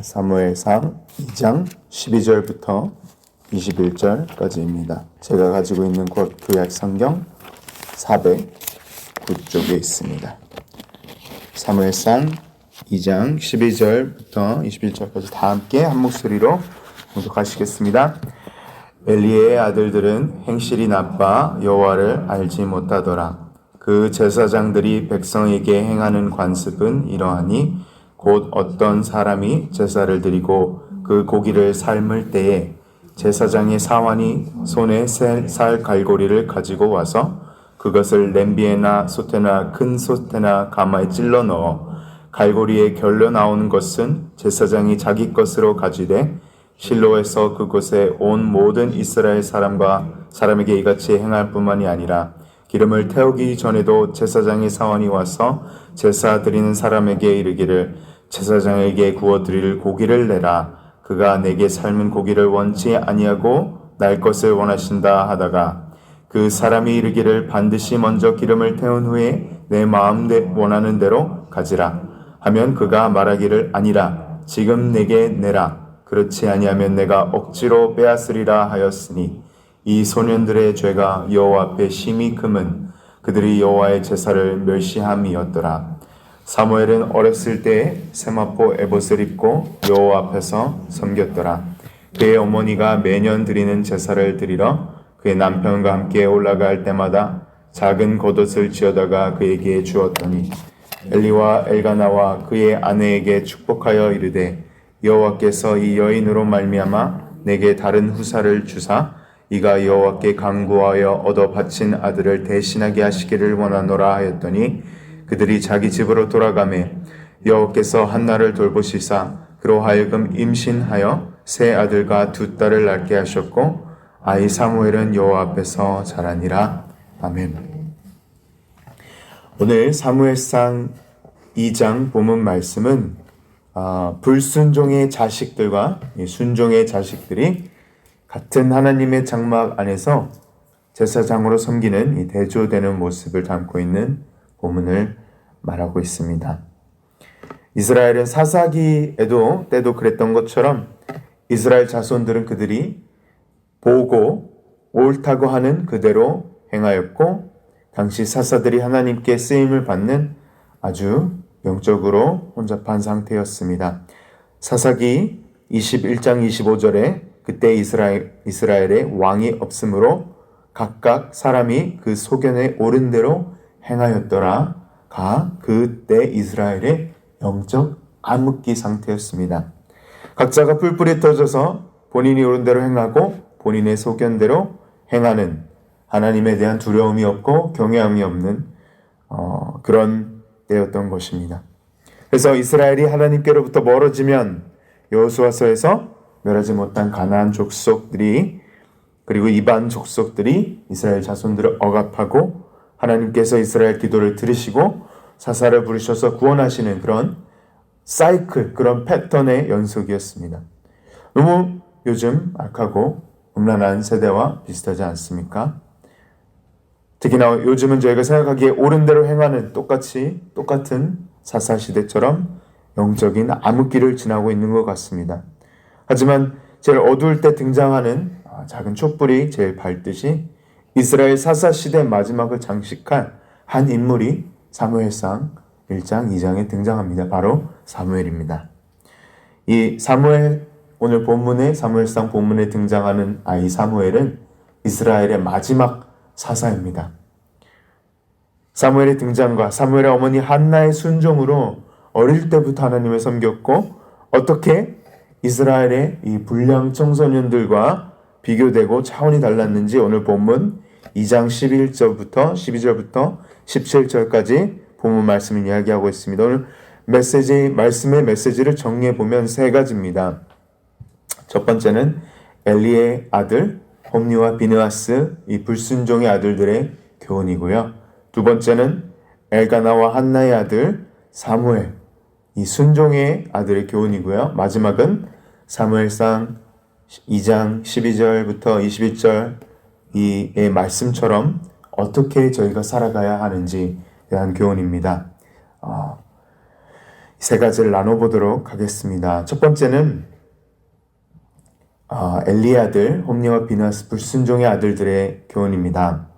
사무엘상 2장 12절부터 21절까지입니다. 제가 가지고 있는 구약 성경 409쪽에 있습니다. 사무엘상 2장 12절부터 21절까지 다 함께 한 목소리로 봉독하시겠습니다. 엘리의 아들들은 행실이 나빠 여호와를 알지 못하더라. 그 제사장들이 백성에게 행하는 관습은 이러하니 곧 어떤 사람이 제사를 드리고 그 고기를 삶을 때에 제사장의 사환이 손에 살 갈고리를 가지고 와서 그것을 냄비에나 솥에나 큰 솥에나 가마에 찔러 넣어 갈고리에 결려 나오는 것은 제사장이 자기 것으로 가지되 실로에서 그곳에 온 모든 이스라엘 사람에게 이같이 행할 뿐만이 아니라 기름을 태우기 전에도 제사장의 사원이 와서 제사 드리는 사람에게 이르기를 제사장에게 구워 드릴 고기를 내라. 그가 내게 삶은 고기를 원치 아니하고 날 것을 원하신다 하다가 그 사람이 이르기를 반드시 먼저 기름을 태운 후에 내 마음 원하는 대로 가지라 하면 그가 말하기를 아니라 지금 내게 내라. 그렇지 아니하면 내가 억지로 빼앗으리라 하였으니 이 소년들의 죄가 여호와 앞에 심히 금은 그들이 여호와의 제사를 멸시함이었더라. 사무엘은 어렸을 때에 세마포 에봇을 입고 여호와 앞에서 섬겼더라. 그의 어머니가 매년 드리는 제사를 드리러 그의 남편과 함께 올라갈 때마다 작은 겉옷을 지어다가 그에게 주었더니 엘리와 엘가나와 그의 아내에게 축복하여 이르되 여호와께서 이 여인으로 말미암아 내게 다른 후사를 주사 이가 여호와께 간구하여 얻어 바친 아들을 대신하게 하시기를 원하노라 하였더니 그들이 자기 집으로 돌아가매 여호와께서 한나를 돌보시사 그로 하여금 임신하여 세 아들과 두 딸을 낳게 하셨고 아이 사무엘은 여호와 앞에서 자라니라. 아멘. 오늘 사무엘상 2장 본문 말씀은 불순종의 자식들과 순종의 자식들이 같은 하나님의 장막 안에서 제사장으로 섬기는 이 대조되는 모습을 담고 있는 본문을 말하고 있습니다. 이스라엘은 사사기에도 때도 그랬던 것처럼 이스라엘 자손들은 그들이 보고 옳다고 하는 그대로 행하였고 당시 사사들이 하나님께 쓰임을 받는 아주 영적으로 혼잡한 상태였습니다. 사사기 21장 25절에 그때 이스라엘에 왕이 없으므로 각각 사람이 그 소견에 옳은 대로 행하였더라가 그때 이스라엘의 영적 암흑기 상태였습니다. 각자가 뿔뿔이 터져서 본인이 옳은 대로 행하고 본인의 소견대로 행하는 하나님에 대한 두려움이 없고 경외함이 없는 그런 때였던 것입니다. 그래서 이스라엘이 하나님께로부터 멀어지면 여호수아서에서 멸하지 못한 가나안 족속들이 그리고 이방 족속들이 이스라엘 자손들을 억압하고 하나님께서 이스라엘 기도를 들으시고 사사를 부르셔서 구원하시는 그런 사이클, 그런 패턴의 연속이었습니다. 너무 요즘 악하고 음란한 세대와 비슷하지 않습니까? 특히나 요즘은 저희가 생각하기에 옳은 대로 행하는 똑같은 사사시대처럼 영적인 암흑기를 지나고 있는 것 같습니다. 하지만 제일 어두울 때 등장하는 작은 촛불이 제일 밝듯이 이스라엘 사사시대 마지막을 장식한 한 인물이 사무엘상 1장, 2장에 등장합니다. 바로 사무엘입니다. 이 사무엘, 오늘 본문의 사무엘상 본문에 등장하는 아이 사무엘은 이스라엘의 마지막 사사입니다. 사무엘의 등장과 사무엘의 어머니 한나의 순종으로 어릴 때부터 하나님을 섬겼고 어떻게 이스라엘의 이 불량 청소년들과 비교되고 차원이 달랐는지 오늘 본문 2장 11절부터 12절부터 17절까지 본문 말씀을 이야기하고 있습니다. 오늘 말씀의 메시지를 정리해 보면 세 가지입니다. 첫 번째는 엘리의 아들 홈리와 비느하스 이 불순종의 아들들의 교훈이고요. 두 번째는 엘가나와 한나의 아들 사무엘 이 순종의 아들의 교훈이고요. 마지막은 사무엘상 2장 12절부터 21절 이 말씀처럼 어떻게 저희가 살아가야 하는지 대한 교훈입니다. 세 가지를 나눠보도록 하겠습니다. 첫 번째는 엘리의 아들 홈리와 비나스 불순종의 아들들의 교훈입니다.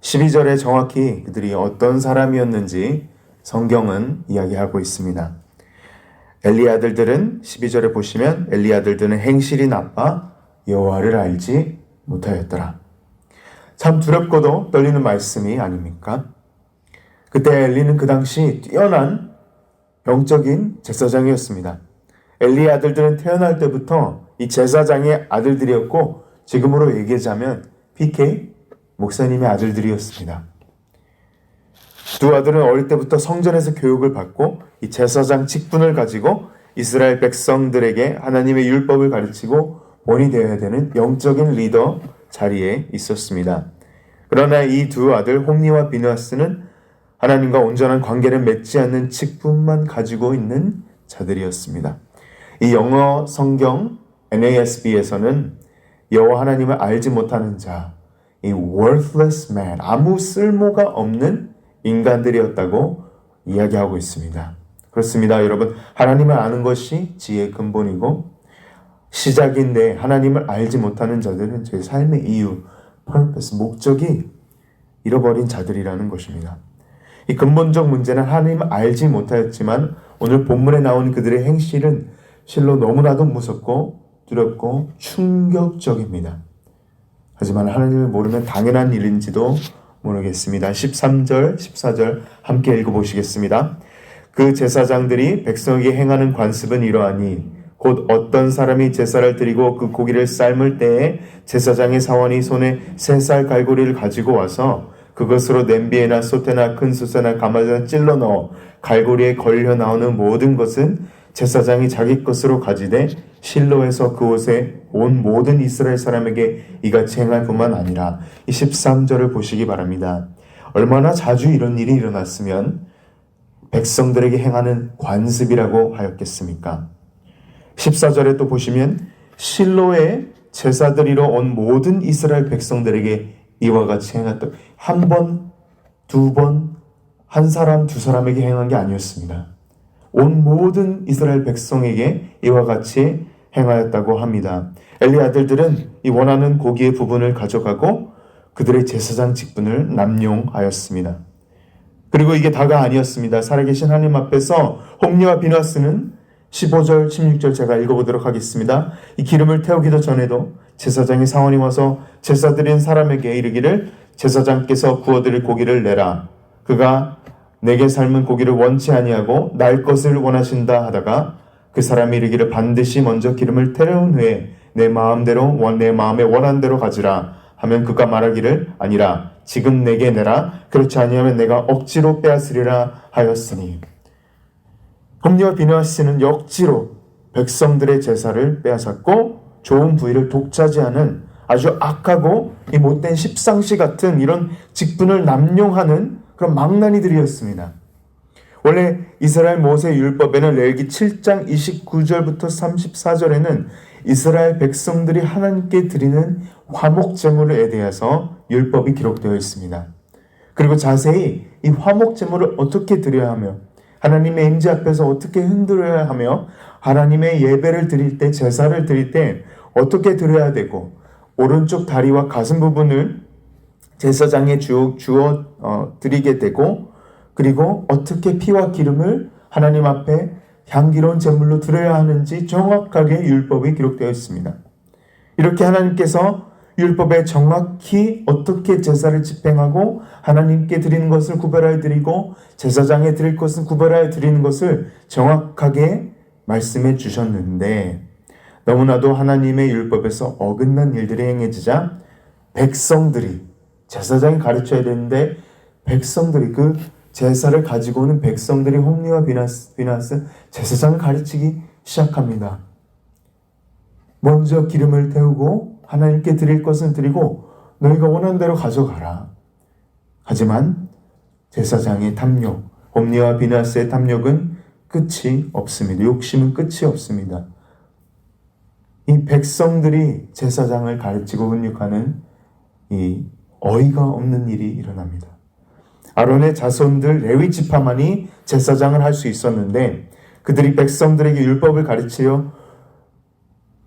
12절에 정확히 그들이 어떤 사람이었는지 성경은 이야기하고 있습니다. 엘리의 아들들은 12절에 보시면 엘리의 아들들은 행실이 나빠 여호와를 알지 못하였더라. 참 두렵고도 떨리는 말씀이 아닙니까? 그때 엘리는 그 당시 뛰어난 영적인 제사장이었습니다. 엘리의 아들들은 태어날 때부터 이 제사장의 아들들이었고 지금으로 얘기하자면 PK 목사님의 아들들이었습니다. 두 아들은 어릴 때부터 성전에서 교육을 받고 이 제사장 직분을 가지고 이스라엘 백성들에게 하나님의 율법을 가르치고 본이 되어야 되는 영적인 리더 자리에 있었습니다. 그러나 이 두 아들 홈리와 비느하스는 하나님과 온전한 관계를 맺지 않는 직분만 가지고 있는 자들이었습니다. 이 영어 성경 NASB에서는 여호와 하나님을 알지 못하는 자, 이 worthless man, 아무 쓸모가 없는 인간들이었다고 이야기하고 있습니다. 그렇습니다. 여러분, 하나님을 아는 것이 지혜의 근본이고 시작인데 하나님을 알지 못하는 자들은 제 삶의 이유, purpose, 목적이 잃어버린 자들이라는 것입니다. 이 근본적 문제는 하나님을 알지 못하였지만 오늘 본문에 나온 그들의 행실은 실로 너무나도 무섭고 두렵고 충격적입니다. 하지만 하나님을 모르면 당연한 일인지도 모르겠습니다. 13절, 14절 함께 읽어보시겠습니다. 그 제사장들이 백성에게 행하는 관습은 이러하니 곧 어떤 사람이 제사를 드리고 그 고기를 삶을 때에 제사장의 사원이 손에 3살 갈고리를 가지고 와서 그것으로 냄비에나 솥에나 큰 솥에나 가마솥에 찔러 넣어 갈고리에 걸려 나오는 모든 것은 제사장이 자기 것으로 가지되 실로에서 그곳에 온 모든 이스라엘 사람에게 이같이 행할 뿐만 아니라 이 13절을 보시기 바랍니다. 얼마나 자주 이런 일이 일어났으면 백성들에게 행하는 관습이라고 하였겠습니까? 14절에 또 보시면 실로에 제사드리러 온 모든 이스라엘 백성들에게 이와 같이 행했다. 한 번, 두 번, 한 사람, 두 사람에게 행한 게 아니었습니다. 온 모든 이스라엘 백성에게 이와 같이 행하였다고 합니다. 엘리 아들들은 이 원하는 고기의 부분을 가져가고 그들의 제사장 직분을 남용하였습니다. 그리고 이게 다가 아니었습니다. 살아계신 하나님 앞에서 홈리와 비느하스는 15절, 16절 제가 읽어보도록 하겠습니다. 이 기름을 태우기도 전에도 제사장의 사원이 와서 제사 드린 사람에게 이르기를 제사장께서 구워드릴 고기를 내라. 그가 내게 삶은 고기를 원치 아니하고 날 것을 원하신다 하다가 그 사람이 이르기를 반드시 먼저 기름을 태운 후에 내 마음대로 내 마음에 원한 대로 가지라 하면 그가 말하기를 아니라 지금 내게 내라. 그렇지 아니하면 내가 억지로 빼앗으리라 하였으니 홈리와 비느하스는 억지로 백성들의 제사를 빼앗았고 좋은 부위를 독차지하는 아주 악하고 이 못된 십상시 같은 이런 직분을 남용하는 그런 망나니들이었습니다. 원래 이스라엘 모세 율법에는 레위기 7장 29절부터 34절에는 이스라엘 백성들이 하나님께 드리는 화목 제물에 대해서 율법이 기록되어 있습니다. 그리고 자세히 이 화목 제물을 어떻게 드려야 하며 하나님의 임재 앞에서 어떻게 흔들어야 하며 하나님의 예배를 드릴 때 제사를 드릴 때 어떻게 드려야 되고 오른쪽 다리와 가슴 부분을 제사장에 주어 드리게 되고 그리고 어떻게 피와 기름을 하나님 앞에 향기로운 제물로 드려야 하는지 정확하게 율법이 기록되어 있습니다. 이렇게 하나님께서 율법에 정확히 어떻게 제사를 집행하고 하나님께 드리는 것을 구별하여 드리고 제사장에 드릴 것은 구별하여 드리는 것을 정확하게 말씀해 주셨는데 너무나도 하나님의 율법에서 어긋난 일들이 행해지자 백성들이 제사장이 가르쳐야 되는데 백성들이 그 제사를 가지고 오는 백성들이 홈리와 비느하스 제사장을 가르치기 시작합니다. 먼저 기름을 태우고 하나님께 드릴 것은 드리고 너희가 원하는 대로 가져가라. 하지만 제사장의 탐욕, 홈리와 비느하스의 탐욕은 끝이 없습니다. 욕심은 끝이 없습니다. 이 백성들이 제사장을 가르치고 훈육하는 이 어이가 없는 일이 일어납니다. 아론의 자손들 레위 지파만이 제사장을 할 수 있었는데 그들이 백성들에게 율법을 가르치려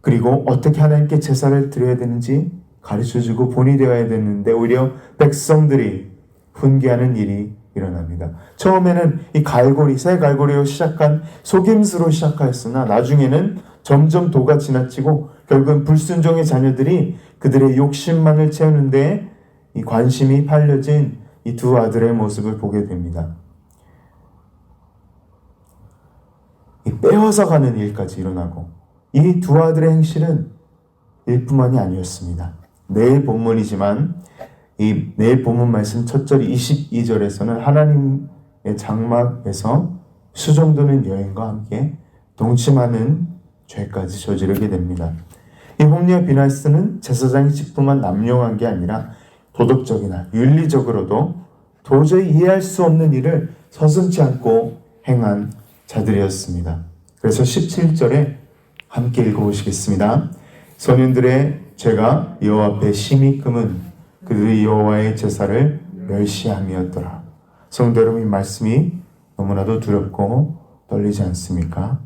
그리고 어떻게 하나님께 제사를 드려야 되는지 가르쳐주고 본이 되어야 되는데 오히려 백성들이 훈계하는 일이 일어납니다. 처음에는 이 갈고리, 새 갈고리로 시작한 속임수로 시작하였으나 나중에는 점점 도가 지나치고 결국은 불순종의 자녀들이 그들의 욕심만을 채우는데 이 관심이 팔려진 이 두 아들의 모습을 보게 됩니다. 이 빼앗아 가는 일까지 일어나고 이 두 아들의 행실은 일뿐만이 아니었습니다. 내일 본문이지만 이 내일 본문 말씀 첫 절 22절에서는 하나님의 장막에서 수종드는 여인과 함께 동침하는 죄까지 저지르게 됩니다. 이 홈리와 비나스는 제사장의 직분만 남용한 게 아니라 도덕적이나 윤리적으로도 도저히 이해할 수 없는 일을 서슴지 않고 행한 자들이었습니다. 그래서 17절에 함께 읽어보시겠습니다. 소년들의 죄가 여호와 앞에 심히 금은 그들이 여호와의 제사를 멸시함이었더라. 성도 여러분, 이 말씀이 너무나도 두렵고 떨리지 않습니까?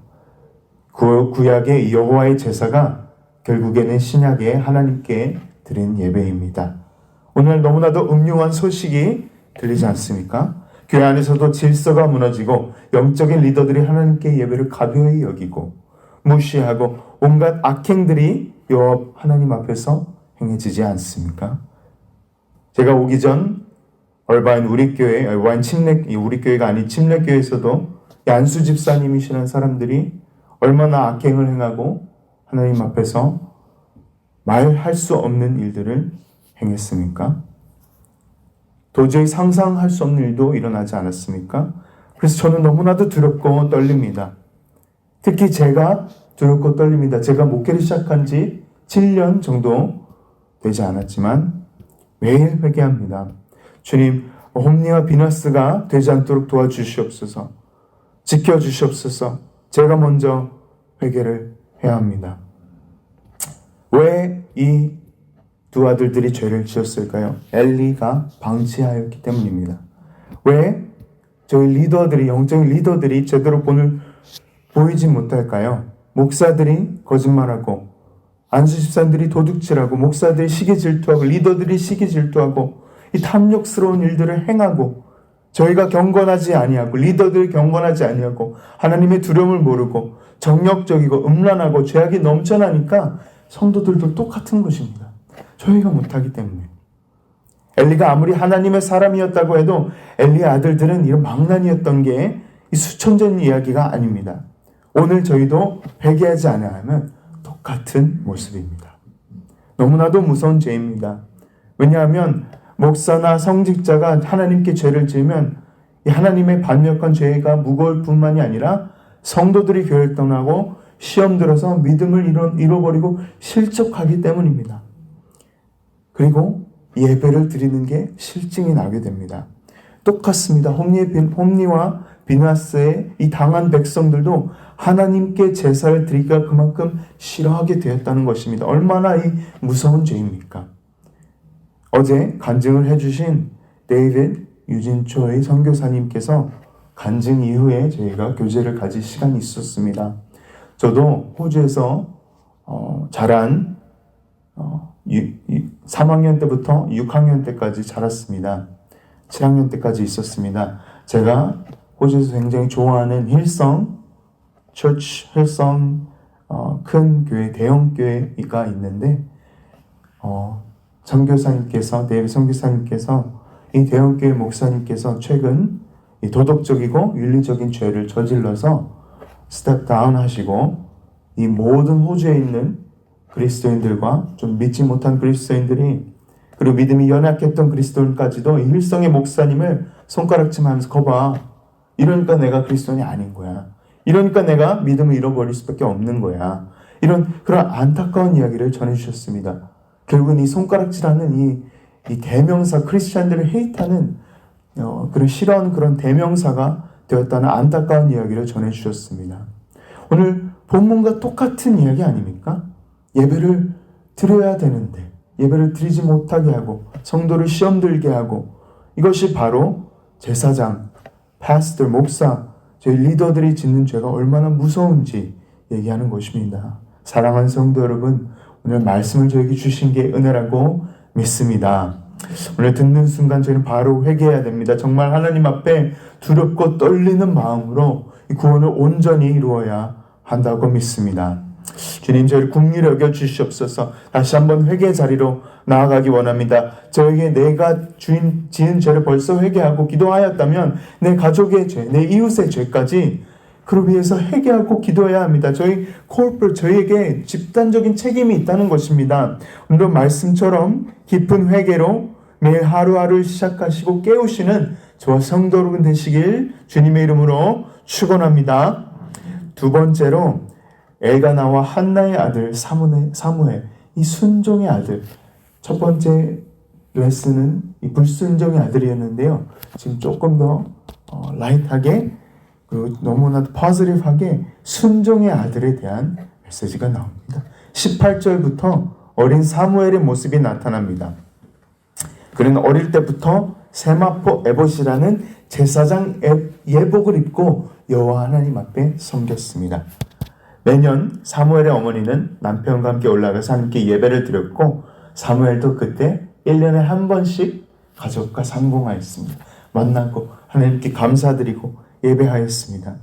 구약의 여호와의 제사가 결국에는 신약의 하나님께 드린 예배입니다. 오늘 너무나도 음흉한 소식이 들리지 않습니까? 교회 안에서도 질서가 무너지고 영적인 리더들이 하나님께 예배를 가벼이 여기고 무시하고 온갖 악행들이 여호와 하나님 앞에서 행해지지 않습니까? 제가 오기 전 얼바인 우리교회, 우리 교회가 아닌 침례교회에서도 안수 집사님이시는 사람들이 얼마나 악행을 행하고 하나님 앞에서 말할 수 없는 일들을 행했습니까? 도저히 상상할 수 없는 일도 일어나지 않았습니까? 그래서 저는 너무나도 두렵고 떨립니다. 특히 제가 두렵고 떨립니다. 제가 목회를 시작한 지 7년 정도 되지 않았지만 매일 회개합니다. 주님, 홈리와 비너스가 되지 않도록 도와주시옵소서. 지켜주시옵소서. 제가 먼저 회개를 해야 합니다. 왜 이 두 아들들이 죄를 지었을까요? 엘리가 방치하였기 때문입니다. 왜 저희 리더들이, 영적인 리더들이 제대로 본을 보이지 못할까요? 목사들이 거짓말하고, 안수집사들이 도둑질하고, 목사들이 시기질투하고, 리더들이 시기질투하고, 이 탐욕스러운 일들을 행하고, 저희가 경건하지 아니하고, 리더들이 경건하지 아니하고, 하나님의 두려움을 모르고, 정력적이고, 음란하고, 죄악이 넘쳐나니까 성도들도 똑같은 것입니다. 저희가 못하기 때문에. 엘리가 아무리 하나님의 사람이었다고 해도 엘리의 아들들은 이런 망난이었던 게 이 수천 년 이야기가 아닙니다. 오늘 저희도 회개하지 않아야 하면 똑같은 모습입니다. 너무나도 무서운 죄입니다. 왜냐하면 목사나 성직자가 하나님께 죄를 지으면 이 하나님의 반역한 죄가 무거울 뿐만이 아니라 성도들이 교회를 떠나고 시험 들어서 믿음을 잃어버리고 실족하기 때문입니다. 그리고 예배를 드리는 게 실증이 나게 됩니다. 똑같습니다. 홈리와 비나스의 이 당한 백성들도 하나님께 제사를 드리기가 그만큼 싫어하게 되었다는 것입니다. 얼마나 이 무서운 죄입니까? 어제 간증을 해주신 데이빗 유진초의 선교사님께서 간증 이후에 저희가 교제를 가질 시간이 있었습니다. 저도 호주에서 자란 3학년 때부터 6학년 때까지 자랐습니다. 7학년 때까지 있었습니다. 제가 호주에서 굉장히 좋아하는 힐성 큰 교회, 대형 교회가 있는데 선교사님께서, 데이빗 선교사님께서 이 대형 교회 목사님께서 최근 이 도덕적이고 윤리적인 죄를 저질러서 스텝 다운 하시고 이 모든 호주에 있는 그리스도인들과 좀 믿지 못한 그리스도인들이, 그리고 믿음이 연약했던 그리스도인까지도 이 힐성의 목사님을 손가락질하면서 거봐, 이러니까 내가 그리스도인이 아닌 거야, 이러니까 내가 믿음을 잃어버릴 수밖에 없는 거야, 이런 그런 안타까운 이야기를 전해주셨습니다. 결국은 이 손가락질하는 이 대명사, 크리스찬들을 헤이트하는 그런 싫어하는 그런 대명사가 되었다는 안타까운 이야기를 전해주셨습니다. 오늘 본문과 똑같은 이야기 아닙니까? 예배를 드려야 되는데 예배를 드리지 못하게 하고 성도를 시험 들게 하고, 이것이 바로 제사장, 파스터, 목사, 저희 리더들이 짓는 죄가 얼마나 무서운지 얘기하는 것입니다. 사랑하는 성도 여러분, 오늘 말씀을 저에게 주신 게 은혜라고 믿습니다. 오늘 듣는 순간 저희는 바로 회개해야 됩니다. 정말 하나님 앞에 두렵고 떨리는 마음으로 이 구원을 온전히 이루어야 한다고 믿습니다. 주님, 저희를 긍휼히 여겨 주시옵소서. 다시 한번 회개 자리로 나아가기 원합니다. 저에게 내가 지은 죄를 벌써 회개하고 기도하였다면 내 가족의 죄, 내 이웃의 죄까지 그를 위해서 회개하고 기도해야 합니다. 저희에게 집단적인 책임이 있다는 것입니다. 오늘 말씀처럼 깊은 회개로 매일 하루하루 시작하시고 깨우시는 저와 성도 여러분 되시길 주님의 이름으로 축원합니다. 두 번째로 엘가나와 한나의 아들 사무엘, 이 순종의 아들. 첫 번째 레슨은 이 불순종의 아들이었는데요. 지금 조금 더 라이트하게 그리고 너무나도 포지티브하게 순종의 아들에 대한 메시지가 나옵니다. 18절부터 어린 사무엘의 모습이 나타납니다. 그는 어릴 때부터 세마포 에봇이라는 제사장 예복을 입고 여호와 하나님 앞에 섬겼습니다. 매년 사무엘의 어머니는 남편과 함께 올라가서 함께 예배를 드렸고 사무엘도 그때 1년에 한 번씩 가족과 상봉하였습니다. 만나고 하나님께 감사드리고 예배하였습니다.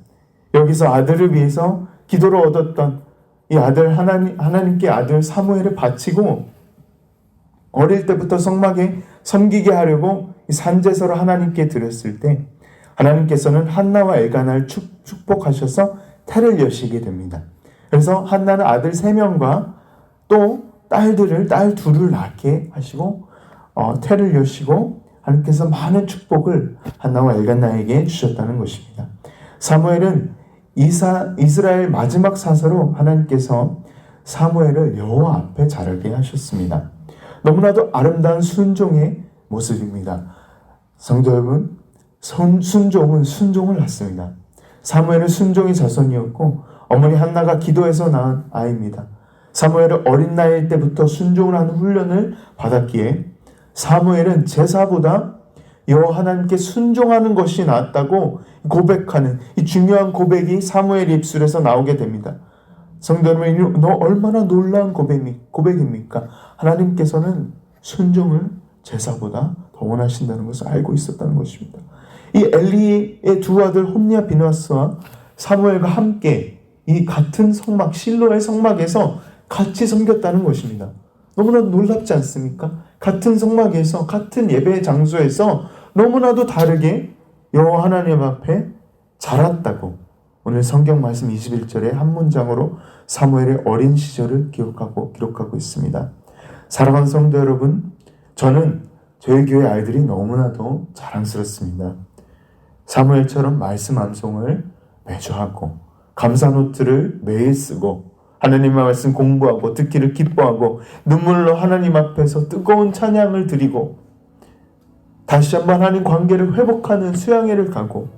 여기서 아들을 위해서 기도를 얻었던 이 아들 하나님께 아들 사무엘을 바치고 어릴 때부터 성막에 섬기게 하려고 이 산제사를 하나님께 드렸을 때 하나님께서는 한나와 엘가나를 축복하셔서 태를 여시게 됩니다. 그래서 한나는 아들 3명과 또 딸 2을 낳게 하시고 태를 여시고 하나님께서 많은 축복을 한나와 엘가나에게 주셨다는 것입니다. 사무엘은 이스라엘 마지막 사서로 하나님께서 사무엘을 여호와 앞에 자라게 하셨습니다. 너무나도 아름다운 순종의 모습입니다. 성도 여러분, 순종은 순종을 낳습니다. 사무엘은 순종의 자손이었고 어머니 한나가 기도해서 낳은 아이입니다. 사무엘은 어린 나이 때부터 순종을 하는 훈련을 받았기에 사무엘은 제사보다 여호와 하나님께 순종하는 것이 낫다고 고백하는 이 중요한 고백이 사무엘 입술에서 나오게 됩니다. 성도 여러분, 너 얼마나 놀라운 고백입니까? 하나님께서는 순종을 제사보다 더 원하신다는 것을 알고 있었다는 것입니다. 이 엘리의 두 아들 홈리와 비느하스와 사무엘과 함께 이 같은 성막 실로의 성막에서 같이 섬겼다는 것입니다. 너무나도 놀랍지 않습니까? 같은 성막에서 같은 예배 장소에서 너무나도 다르게 여호와 하나님 앞에 자랐다고 오늘 성경 말씀 21절에 한 문장으로 사무엘의 어린 시절을 기록하고 있습니다. 사랑하는 성도 여러분, 저는 저희 교회 아이들이 너무나도 자랑스럽습니다. 사무엘처럼 말씀 암송을 매주 하고 감사 노트를 매일 쓰고 하나님의 말씀 공부하고 듣기를 기뻐하고 눈물로 하나님 앞에서 뜨거운 찬양을 드리고 다시 한번 하나님 관계를 회복하는 수양회를 가고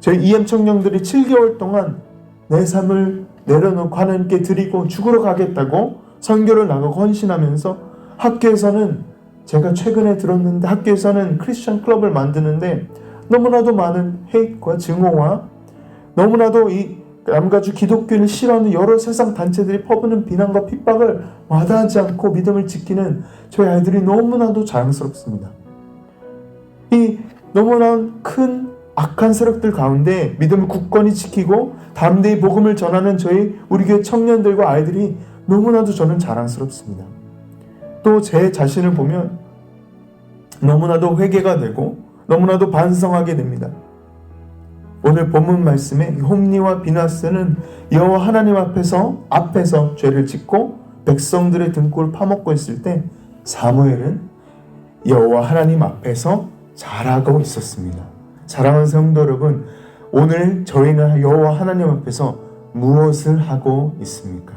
저희 EM 청년들이 7개월 동안 내 삶을 내려놓고 하나님께 드리고 죽으러 가겠다고 선교를 나가고 헌신하면서 학교에서는 제가 최근에 들었는데 학교에서는 크리스천 클럽을 만드는데 너무나도 많은 헤이트와 증오와 너무나도 이 남가주 기독교를 싫어하는 여러 세상 단체들이 퍼부는 비난과 핍박을 마다하지 않고 믿음을 지키는 저희 아이들이 너무나도 자랑스럽습니다. 이 너무나 큰 악한 세력들 가운데 믿음을 굳건히 지키고 담대히 복음을 전하는 우리 교회 청년들과 아이들이 너무나도 저는 자랑스럽습니다. 또 제 자신을 보면 너무나도 회개가 되고 너무나도 반성하게 됩니다. 오늘 본문 말씀에 홈리와 비느하스는 여호와 하나님 앞에서 죄를 짓고 백성들의 등골을 파먹고 있을 때 사무엘은 여호와 하나님 앞에서 자라고 있었습니다. 사랑하는 성도 여러분, 오늘 저희는 여호와 하나님 앞에서 무엇을 하고 있습니까?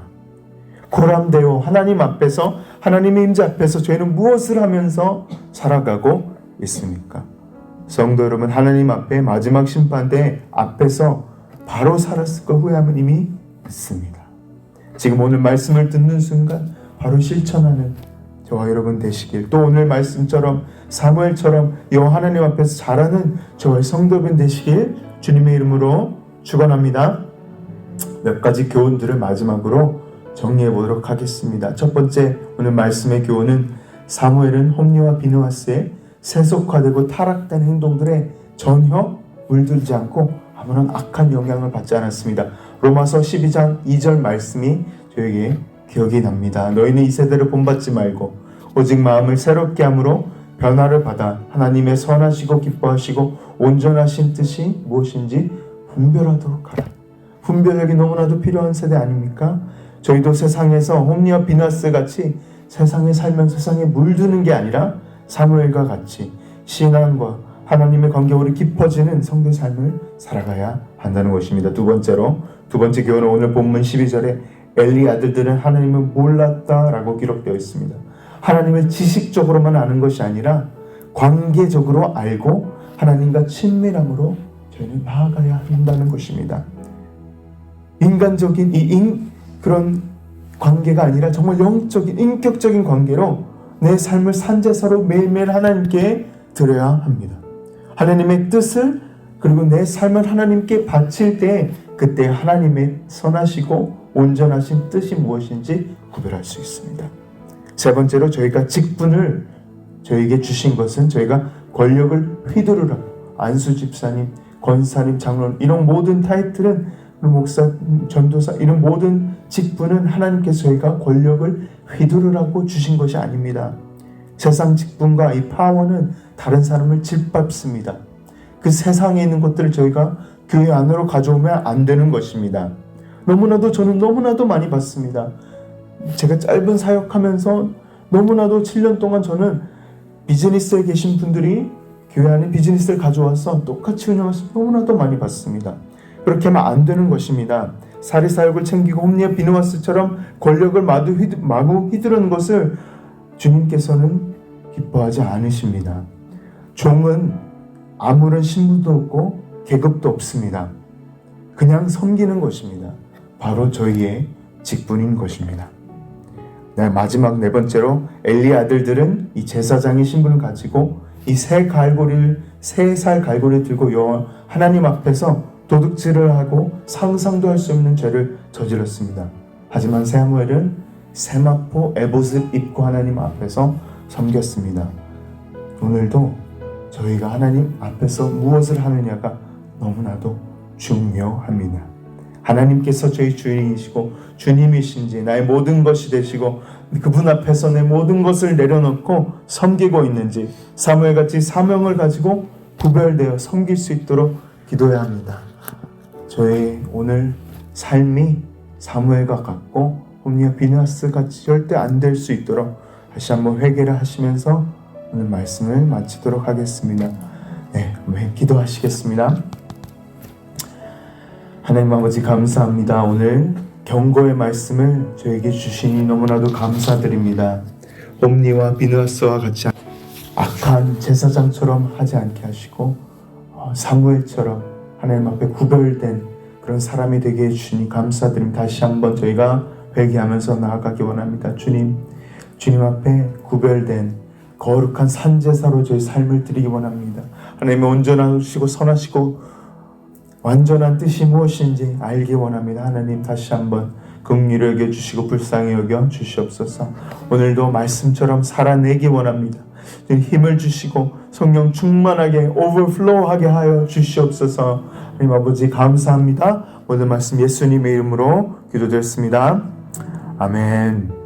고람되어 하나님 앞에서 하나님의 임재 앞에서 저희는 무엇을 하면서 살아가고 있습니까? 성도 여러분, 하나님 앞에 마지막 심판대 앞에서 바로 살았을까 후회함은 이미 있습니다. 지금 오늘 말씀을 듣는 순간 바로 실천하는 저와 여러분 되시길, 또 오늘 말씀처럼 사무엘처럼 여호와 하나님 앞에서 자라는 저와 성도분 되시길 주님의 이름으로 축원합니다. 몇 가지 교훈들을 마지막으로 정리해 보도록 하겠습니다. 첫 번째, 오늘 말씀의 교훈은 사무엘은 홈리와 비느하스의 세속화되고 타락된 행동들에 전혀 물들지 않고 아무런 악한 영향을 받지 않았습니다. 로마서 12장 2절 말씀이 저에게 기억이 납니다. 너희는 이 세대를 본받지 말고 오직 마음을 새롭게 함으로 변화를 받아 하나님의 선하시고 기뻐하시고 온전하신 뜻이 무엇인지 분별하도록 하라. 분별력이 너무나도 필요한 세대 아닙니까? 저희도 세상에서 홈리와 비느하스 같이 세상에 살면서 세상에 물드는 게 아니라 사무엘과 같이 신앙과 하나님의 관계로 깊어지는 성도의 삶을 살아가야 한다는 것입니다. 두 번째 교훈은 오늘 본문 12절에 엘리 아들들은 하나님을 몰랐다라고 기록되어 있습니다. 하나님을 지식적으로만 아는 것이 아니라 관계적으로 알고 하나님과 친밀함으로 저희는 나아가야 한다는 것입니다. 인간적인 그런 관계가 아니라 정말 영적인 인격적인 관계로 내 삶을 산제사로 매일매일 하나님께 드려야 합니다. 하나님의 뜻을 그리고 내 삶을 하나님께 바칠 때 그때 하나님의 선하시고 온전하신 뜻이 무엇인지 구별할 수 있습니다. 세 번째로 저희가 직분을 저에게 주신 것은 저희가 권력을 휘두르라. 안수 집사님, 권사님, 장로님 이런 모든 타이틀은 목사, 전도사 이런 모든 직분은 하나님께서 저희가 권력을 휘두르라고 주신 것이 아닙니다. 세상 직분과 이 파워는 다른 사람을 짓밟습니다. 그 세상에 있는 것들을 저희가 교회 안으로 가져오면 안 되는 것입니다. 저는 너무나도 많이 봤습니다. 제가 짧은 사역하면서 너무나도 7년 동안 저는 비즈니스에 계신 분들이 교회 안에 비즈니스를 가져와서 똑같이 운영해서 너무나도 많이 봤습니다. 그렇게 하면 안 되는 것입니다. 사리사욕을 챙기고 홈리와 비느하스처럼 권력을 마구 휘두르는 것을 주님께서는 기뻐하지 않으십니다. 종은 아무런 신분도 없고 계급도 없습니다. 그냥 섬기는 것입니다. 바로 저희의 직분인 것입니다. 마지막 네 번째로 엘리 아들들은 이 제사장의 신분을 가지고 이 새 살 갈고리를 들고 하나님 앞에서 도둑질을 하고 상상도 할 수 없는 죄를 저질렀습니다. 하지만 사무엘은 세마포 에봇을 입고 하나님 앞에서 섬겼습니다. 오늘도 저희가 하나님 앞에서 무엇을 하느냐가 너무나도 중요합니다. 하나님께서 저희 주인이시고 주님이신지 나의 모든 것이 되시고 그분 앞에서 내 모든 것을 내려놓고 섬기고 있는지 사무엘같이 사명을 가지고 구별되어 섬길 수 있도록 기도해야 합니다. 저의 오늘 삶이 사무엘과 같고 홈리와 비느하스 같이 절대 안 될 수 있도록 다시 한번 회개를 하시면서 오늘 말씀을 마치도록 하겠습니다. 기도하시겠습니다. 하나님 아버지 감사합니다. 오늘 경고의 말씀을 저에게 주시니 너무나도 감사드립니다. 홈리와 비느하스와 같이 악한 제사장처럼 하지 않게 하시고 사무엘처럼 하나님 앞에 구별된 그런 사람이 되게 해주시니 감사드립니다. 다시 한번 저희가 회개하면서 나아가기 원합니다. 주님 앞에 구별된 거룩한 산제사로 저희 삶을 드리기 원합니다. 하나님의 온전하시고 선하시고 완전한 뜻이 무엇인지 알기 원합니다. 하나님 다시 한번 긍휼히 여겨주시고 불쌍히 여겨주시옵소서. 오늘도 말씀처럼 살아내기 원합니다. 힘을 주시고 성령 충만하게 오버플로우하게 하여 주시옵소서. 하나님 아버지 감사합니다. 모든 말씀 예수님의 이름으로 기도드렸습니다. 아멘.